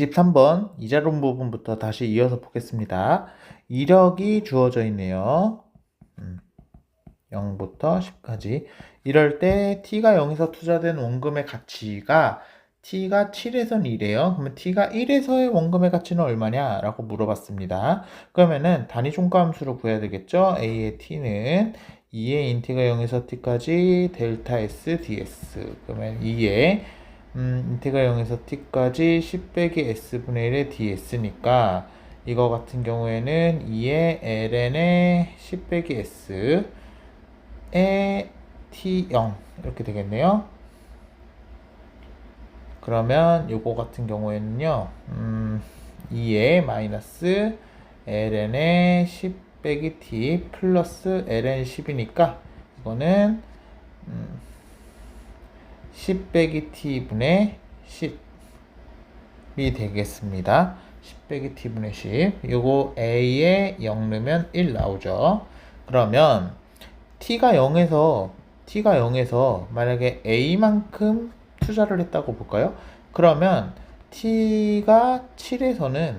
23번 이자론 부분부터 다시 이어서 보겠습니다. 이력이 주어져 있네요. 0부터 10까지. 이럴 때 t가 0에서 투자된 원금의 가치가 t가 7에선 1이에요. 그러면 t가 1에서의 원금의 가치는 얼마냐? 라고 물어봤습니다. 그러면은 단위 종가함수로 구해야 되겠죠? a의 t는 2의 인티가 0에서 t까지 델타 s ds. 그러면 2의 인테가 0에서 t까지 10 빼기 s분의 1의 ds니까 이거 같은 경우에는 2의 ln의 10 빼기 s의 t0 이렇게 되겠네요. 그러면 요거 같은 경우에는요 2의 마이너스 ln의 10 빼기 t 플러스 ln 10이니까 이거는 10 빼기 t분의 10이 되겠습니다. 10 빼기 t분의 10. 요거 a에 0 넣으면 1 나오죠. 그러면 t가 0에서 만약에 a만큼 투자를 했다고 볼까요? 그러면 t가 0에서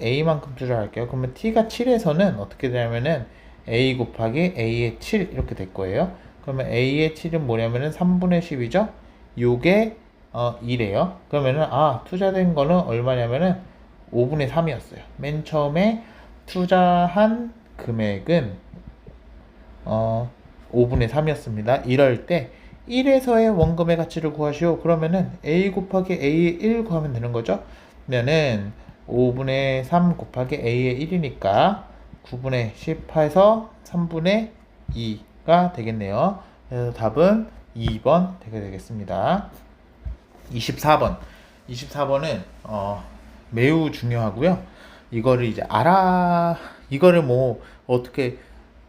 a만큼 투자할게요. 그러면 t가 7에서는 어떻게 되냐면은 a 곱하기 a의 7 이렇게 될 거예요. 그러면 a의 7은 뭐냐면은 3분의 10이죠. 요게 2래요. 그러면은 투자된 거는 얼마냐면은 5분의 3이었어요. 맨 처음에 투자한 금액은 5분의 3이었습니다. 이럴 때 1에서의 원금의 가치를 구하시오. 그러면은 a 곱하기 a의 1 구하면 되는 거죠. 그러면은 5분의 3 곱하기 a의 1이니까 9분의 10해서 3분의 2가 되겠네요. 그래서 답은 2번 되게 되겠습니다. 24번은 매우 중요하고요. 이거를 뭐 어떻게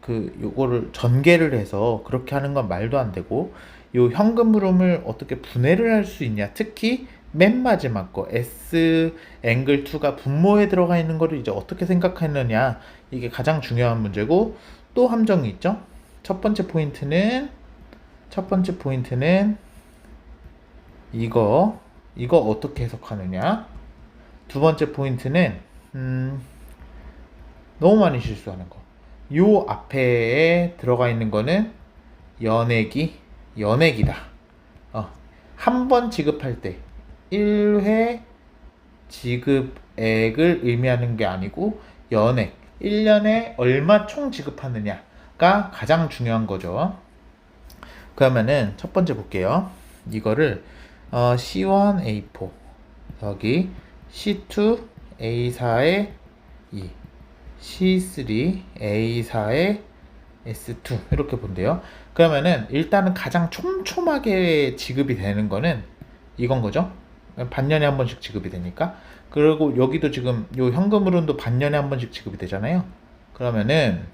요거를 전개를 해서 그렇게 하는 건 말도 안 되고, 요 현금 흐름을 어떻게 분해를 할 수 있냐. 특히 맨 마지막 거 S 앵글 2가 분모에 들어가 있는 거를 이제 어떻게 생각했느냐, 이게 가장 중요한 문제고, 또 함정이 있죠. 첫 번째 포인트는 이거 어떻게 해석하느냐. 두 번째 포인트는 너무 많이 실수하는 거. 요 앞에 들어가 있는 거는 연액이다. 한 번 지급할 때 1회 지급액을 의미하는 게 아니고 연액, 1년에 얼마 총 지급하느냐가 가장 중요한 거죠. 그러면은 첫 번째 볼게요. 이거를 C1, A4 여기 C2, A4에 2 C3, A4에 S2 이렇게 본대요. 그러면은 일단은 가장 촘촘하게 지급이 되는 거는 이건 거죠. 반년에 한 번씩 지급이 되니까. 그리고 여기도 지금 요 현금 흐름도 반년에 한 번씩 지급이 되잖아요. 그러면은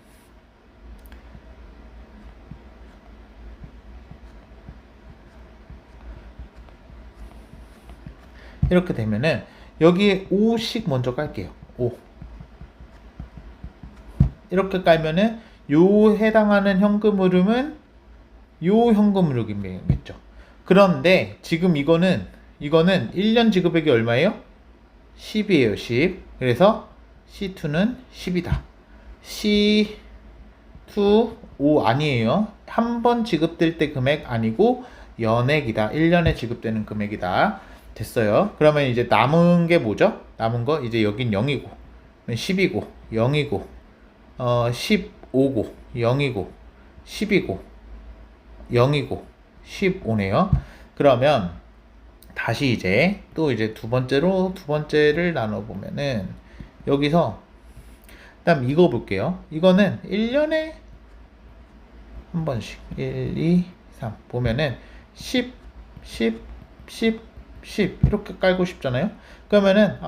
이렇게 되면은 여기에 5씩 먼저 깔게요. 5 이렇게 깔면은 요 해당하는 현금 흐름은 요 현금 흐름이겠죠. 그런데 지금 이거는 1년 지급액이 얼마예요? 10이에요. 10. 그래서 C2는 10이다. C2 5 아니에요. 한 번 지급될 때 금액 아니고 연액이다. 1년에 지급되는 금액이다. 됐어요. 그러면 이제 남은 게 뭐죠? 남은 거 이제 여긴 0이고 10이고 0이고 15고 0이고 10이고 0이고 15네요. 그러면 다시 이제 또 이제 두 번째를 나눠 보면은 여기서 그다음 이거 볼게요. 이거는 1년에 한 번씩 1, 2, 3 보면은 10 이렇게 깔고 싶잖아요. 그러면은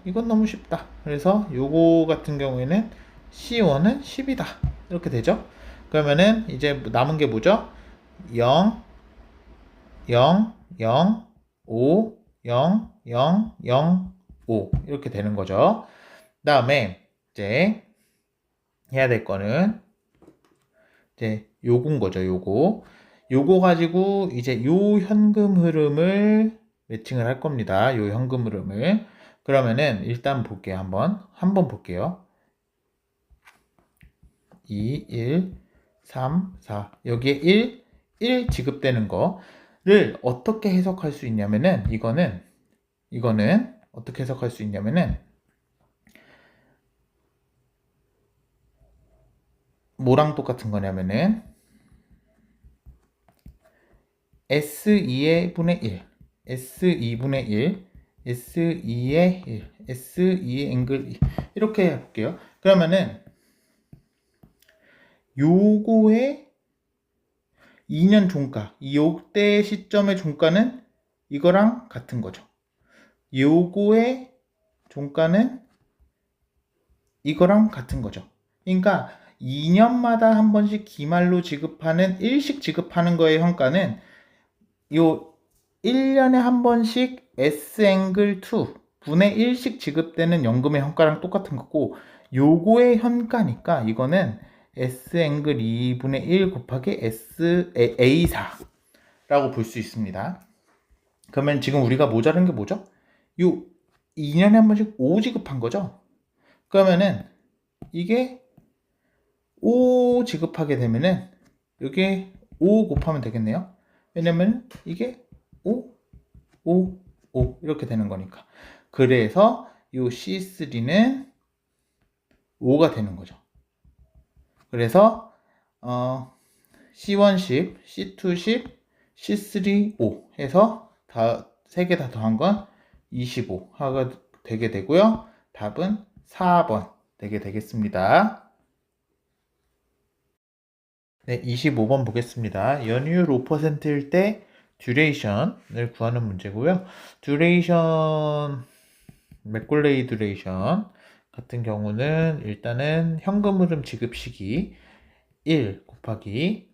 이건 너무 쉽다. 그래서 요거 같은 경우에는 C1은 10이다. 이렇게 되죠. 그러면은 이제 남은 게 뭐죠? 0, 0, 0, 5, 0, 0, 0, 5 이렇게 되는 거죠. 그 다음에 이제 해야 될 거는 이제 요건 거죠. 요거 요거 가지고 이제 요 현금 흐름을 매칭을 할 겁니다. 요 현금 흐름을. 그러면은 일단 볼게요. 한번 볼게요. 2, 1, 3, 4. 여기에 1 지급되는 거를 어떻게 해석할 수 있냐면은 이거는 어떻게 해석할 수 있냐면은 뭐랑 똑같은 거냐면은 S2의 분의 1, S2분의 1, S2의 1, S2의 앵글 2 이렇게 해볼게요. 그러면은 요거의 2년 종가, 요때 시점의 종가는 이거랑 같은 거죠. 요거의 종가는 이거랑 같은 거죠. 그러니까 2년마다 한 번씩 기말로 지급하는 일식 지급하는 거의 현가는 요 1년에 한 번씩 S앵글 2 분의 1씩 지급되는 연금의 현가랑 똑같은 거고, 요거의 현가니까 이거는 S앵글 2분의 1 곱하기 A4 라고 볼 수 있습니다. 그러면 지금 우리가 모자란 게 뭐죠? 요 2년에 한 번씩 5 지급한 거죠. 그러면은 이게 5 지급하게 되면은 여기에 5 곱하면 되겠네요. 왜냐면 이게 5, 5, 5 이렇게 되는 거니까. 그래서 이 C3는 5가 되는 거죠. 그래서 C1 10, C2 10, C3 5 해서 다 3개 다 더한 건 25가 되게 되고요. 답은 4번 되게 되겠습니다. 네, 25번 보겠습니다. 연이율 5%일 때 듀레이션을 구하는 문제고요. 듀레이션, 맥콜레이 듀레이션 같은 경우는 일단은 현금 흐름 지급 시기 1 곱하기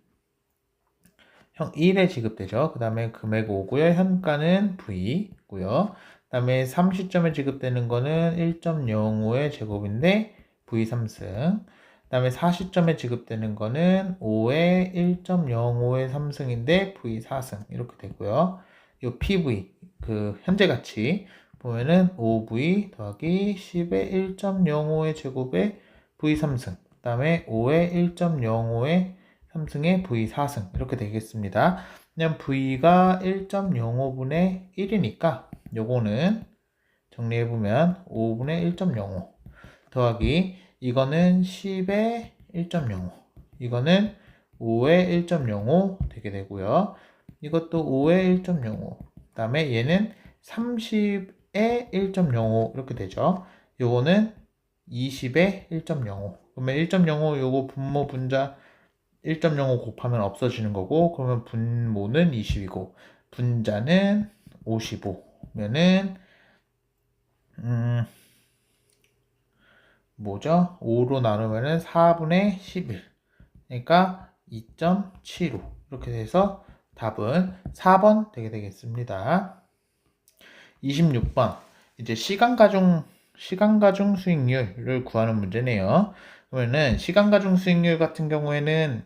1에 지급되죠. 그 다음에 금액 5고요. 현가는 V고요. 그 다음에 3시점에 지급되는 거는 1.05의 제곱인데 V 3승. 그 다음에 4시점에 지급되는 거는 5의 1.05의 3승인데 V 4승 이렇게 되고요. 이 PV 그 현재 가치 보면은 5V 더하기 10의 1.05의 제곱에 V 3승. 그 다음에 5의 1.05의 3승의 V 4승 이렇게 되겠습니다. 그냥 V가 1.05분의 1이니까 요거는 정리해보면 5분의 1.05 더하기 이거는 10의 1.05 이거는 5의 1.05 되게 되고요. 이것도 5의 1.05 그 다음에 얘는 30의 1.05 이렇게 되죠. 요거는 20의 1.05 그러면 1.05 요거 분모 분자 1.05 곱하면 없어지는 거고, 그러면 분모는 20이고 분자는 55면은 뭐죠? 5로 나누면은 4분의 11 그러니까 2.75 이렇게 돼서 답은 4번 되게 되겠습니다. 26번 이제 시간가중 수익률을 구하는 문제네요. 그러면은 시간가중 수익률 같은 경우에는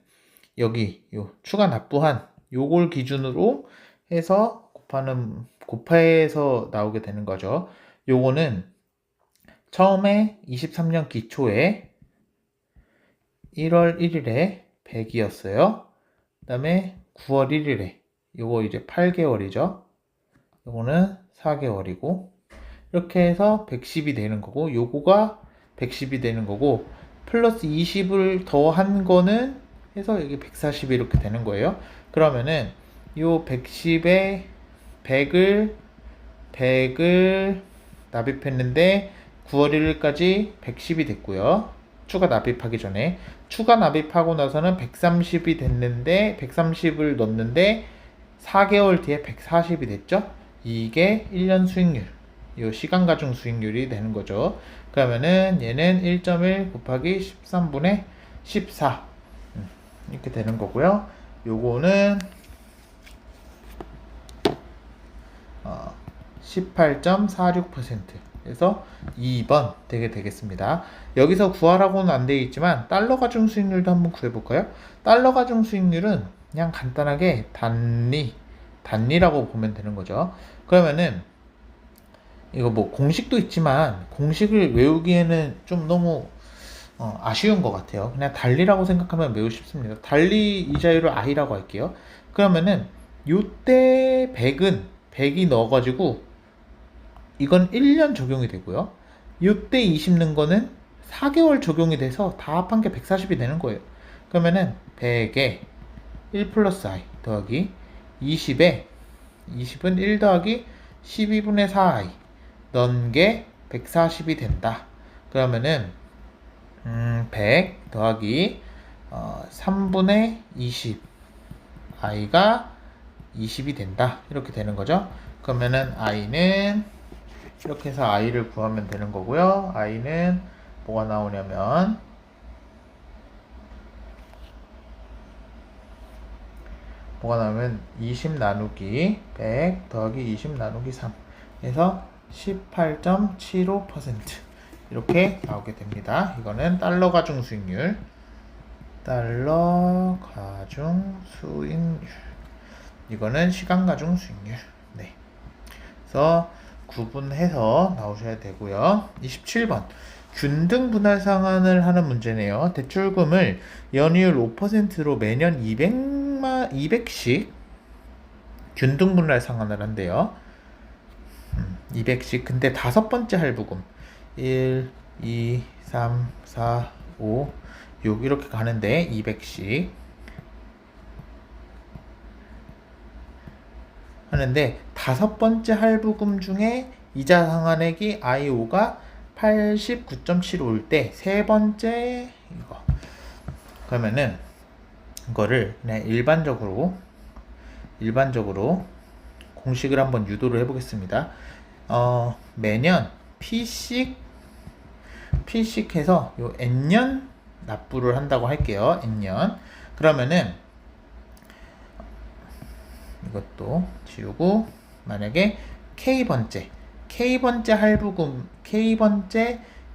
여기 요 추가 납부한 요걸 기준으로 해서 곱해서 나오게 되는 거죠. 요거는 처음에 23년 기초에 1월 1일에 100이었어요. 그 다음에 9월 1일에 요거 이제 8개월이죠. 요거는 4개월이고 이렇게 해서 110이 되는 거고 요거가 110이 되는 거고 플러스 20을 더한 거는 해서 여기 140이 이렇게 되는 거예요. 그러면은 요 110에 100을 납입했는데 9월 1일까지 110이 됐고요. 추가 납입하기 전에 추가 납입하고 나서는 130이 됐는데 130을 넣었는데 4개월 뒤에 140이 됐죠. 이게 1년 수익률 요 시간 가중 수익률이 되는 거죠. 그러면은 얘는 1.1 곱하기 13분의 14 이렇게 되는 거고요. 요거는 18.46% 그래서 2번 되게 되겠습니다. 여기서 구하라고는 안 되어 있지만 달러 가중 수익률도 한번 구해 볼까요? 달러 가중 수익률은 그냥 간단하게 단리라고 보면 되는 거죠. 그러면은 이거 뭐 공식도 있지만 공식을 외우기에는 좀 너무 아쉬운 것 같아요. 그냥 단리라고 생각하면 매우 쉽습니다. 단리 이자율을 i라고 할게요. 그러면은 요때 100이 넣어가지고 이건 1년 적용이 되고요. 요때 20 넣은 거는 4개월 적용이 돼서 다 합한 게 140이 되는 거예요. 그러면은 100에 1 플러스 i 더하기 20에 20은 1 더하기 12분의 4i 넣은 게 140이 된다. 그러면은 100 더하기 3분의 20 i가 20이 된다. 이렇게 되는 거죠. 그러면은 i는 이렇게 해서 i를 구하면 되는 거고요. i는 뭐가 나오냐면 뭐가 나오면 20 나누기 100 더하기 20 나누기 3 해서 18.75% 이렇게 나오게 됩니다. 이거는 달러 가중 수익률 이거는 시간 가중 수익률. 네. 그래서 구분해서 나오셔야 되고요. 27번 균등 분할 상환을 하는 문제네요. 대출금을 연이율 5%로 매년 200씩 균등 분할 상환을 한대요. 200씩. 근데 다섯 번째 할부금 1, 2, 3, 4, 5, 6 이렇게 가는데 200씩 하는데 다섯 번째 할부금 중에 이자 상환액이 I5가 89.75일 때 세 번째 이거 그러면은 이거를 그냥 일반적으로 공식을 한번 유도를 해보겠습니다. 매년 P씩 해서 요 N년 납부를 한다고 할게요. N년. 그러면은 이것도 지우고 만약에 K번째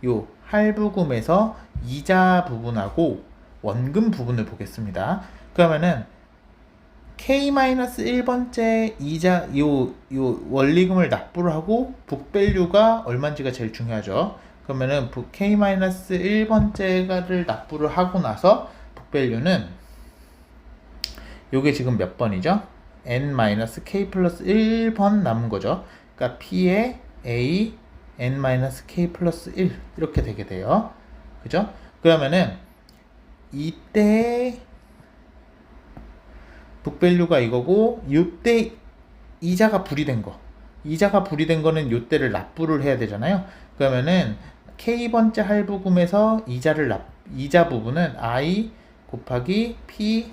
요 할부금에서 이자 부분하고 원금 부분을 보겠습니다. 그러면은 K-1번째 이자 요 원리금을 납부를 하고 북밸류가 얼마인지가 제일 중요하죠. 그러면은 K-1번째를 납부를 하고 나서 북밸류는 요게 지금 몇 번이죠? N-K 플러스 1번 남은 거죠. 그러니까 P에 A N-K 플러스 1 이렇게 되게 돼요. 그죠? 그러면은 이때 북밸류가 이거고 요때 이자가 불이된 거는 요때를 납부를 해야 되잖아요. 그러면은 K번째 할부금에서 이자 부분은 I 곱하기 P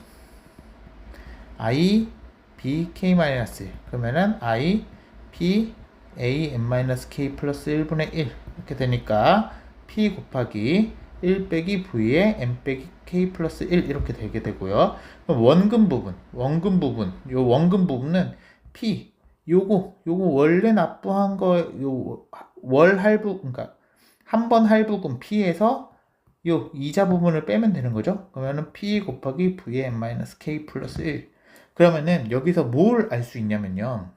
I B K 마이너스 1 그러면은 I P A N-K 플러스 1분의 1 이렇게 되니까 P 곱하기 1 빼기 V에 M 빼기 K 플러스 1 이렇게 되게 되고요. 그럼 원금 부분은 P 요거 원래 납부한 거 월 할부 그러니까 한 번 할부금 P에서 요 이자 부분을 빼면 되는 거죠. 그러면은 P 곱하기 V에 M-K 플러스 1 그러면은 여기서 뭘 알 수 있냐면요.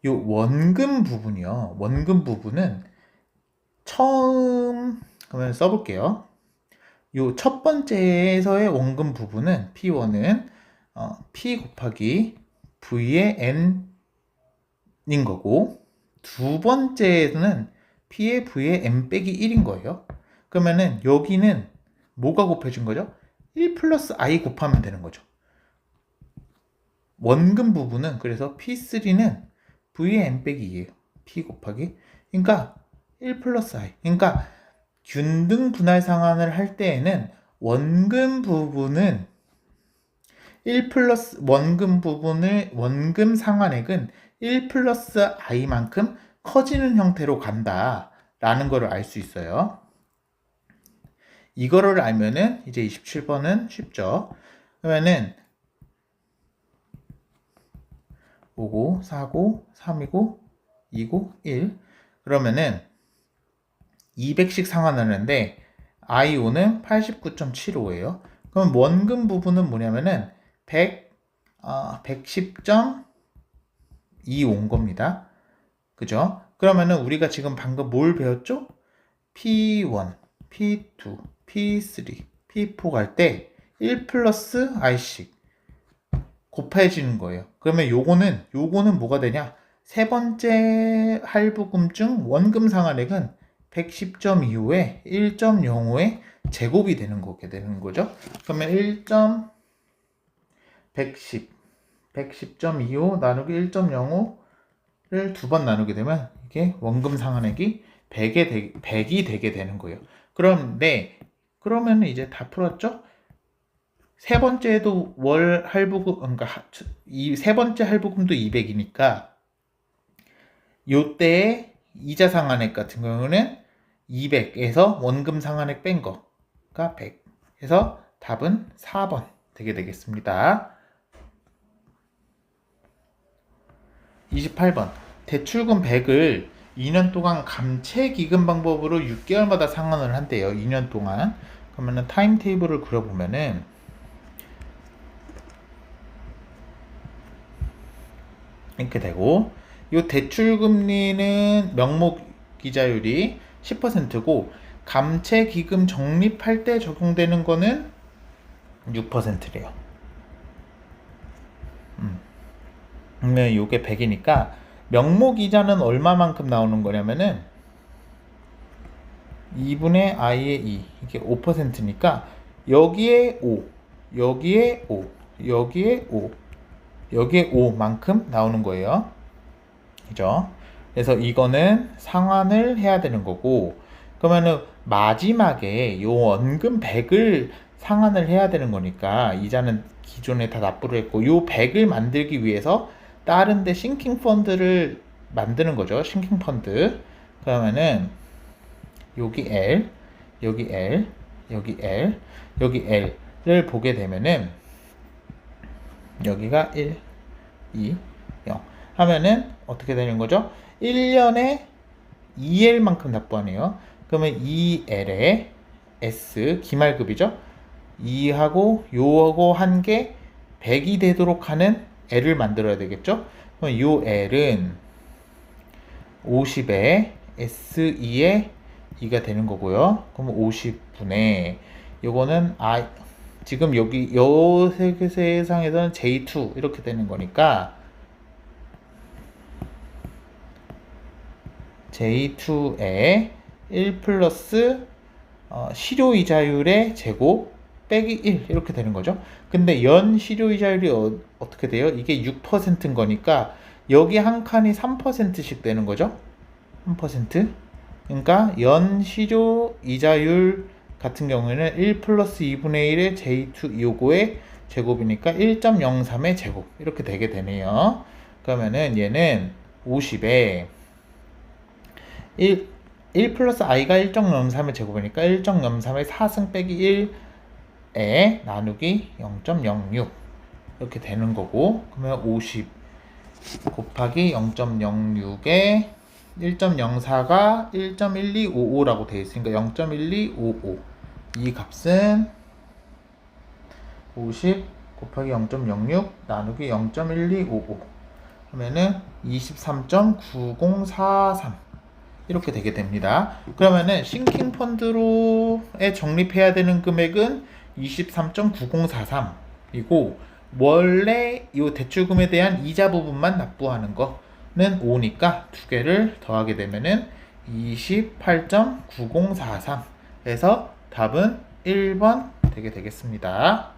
요 원금 부분은 처음 그러면 써볼게요. 요 첫 번째에서의 원금 부분은 P1은 P 곱하기 V의 N인 거고 두 번째는 P의 V의 N 빼기 1인 거예요. 그러면은 여기는 뭐가 곱해진 거죠? 1 플러스 I 곱하면 되는 거죠. 원금 부분은 그래서 P3는 V의 N 빼기 2예요. P 곱하기. 그러니까 1 플러스 I. 그러니까 균등 분할 상환을 할 때에는 원금 상환액은 1 플러스 I만큼 커지는 형태로 간다라는 거를 알 수 있어요. 이거를 알면은 이제 27번은 쉽죠. 그러면은 5고 4고 3이고 2고 1 그러면은 200씩 상환하는데 IO는 89.75예요. 그럼 원금 부분은 뭐냐면은 110.2 온 겁니다. 그죠? 그러면은 우리가 지금 방금 뭘 배웠죠? P1, P2, P3, P4 갈 때 1 플러스 I씩 곱해지는 거예요. 그러면 요거는 뭐가 되냐? 세 번째 할부금 중 원금 상환액은 110.25에 1.05의 제곱이 되는 거게 되는 거죠. 그러면 110.25 나누기 1.05를 두 번 나누게 되면 이게 원금 상환액이 100이 되게 되는 거예요. 그러면 이제 다 풀었죠? 세 번째도 월 할부금, 그러니까 이 세 번째 할부금도 200이니까 요때의 이자 상환액 같은 경우는 200에서 원금 상환액 뺀 거가 100. 그래서 답은 4번 되게 되겠습니다. 28번. 대출금 100을 2년 동안 감채 기금 방법으로 6개월마다 상환을 한대요. 2년 동안. 그러면은 타임 테이블을 그려보면은 이렇게 되고, 이 대출 금리는 명목 이자율이 10%고 감채 기금 적립할 때 적용되는 거는 6%래요. 그러면 이게 100이니까 명목 이자는 얼마만큼 나오는 거냐면은 2분의 i의 2, 이게 5%니까 여기에 5, 여기에 5, 여기에 5, 여기에 5만큼 나오는 거예요. 그죠? 그래서 이거는 상환을 해야 되는 거고, 그러면은 마지막에 요 원금 100을 상환을 해야 되는 거니까 이자는 기존에 다 납부를 했고, 요 100을 만들기 위해서 다른 데 싱킹 펀드를 만드는 거죠. 싱킹 펀드. 그러면은 여기 L, 여기 L, 여기 L, 여기 L을 보게 되면은 여기가 1, 2, 0 하면은 어떻게 되는 거죠? 1년에 2L만큼 납부하네요. 그러면 2L에 S 기말급이죠. 2하고 요하고 한 게 100이 되도록 하는 L을 만들어야 되겠죠. 그럼 요 L은 50에 S2에 2가 되는 거고요. 그럼 50분의 요거는 지금 여기 요 세상에서는 J2 이렇게 되는 거니까 J2에 1 플러스 실효이자율의 제곱 빼기 1 이렇게 되는 거죠. 근데 연 실효이자율이 어떻게 돼요? 이게 6%인 거니까 여기 한 칸이 3%씩 되는 거죠. 3%. 그러니까 연 실효이자율 같은 경우에는 1 플러스 2분의 1의 J2 요거의 제곱이니까 1.03의 제곱 이렇게 되게 되네요. 그러면은 얘는 50에 1 플러스 i가 1.03의 제곱이니까 1.03의 4승 빼기 1에 나누기 0.06 이렇게 되는 거고, 그러면 50 곱하기 0.06에 1.04가 1.1255라고 되어 있으니까 0.1255 이 값은 50 곱하기 0.06 나누기 0.1255 하면은 23.9043 이렇게 되게 됩니다. 그러면은 싱킹 펀드로에 적립해야 되는 금액은 23.9043이고 원래 이 대출금에 대한 이자 부분만 납부하는 거는 5니까 두 개를 더하게 되면은 28.9043에서 답은 1번 되게 되겠습니다.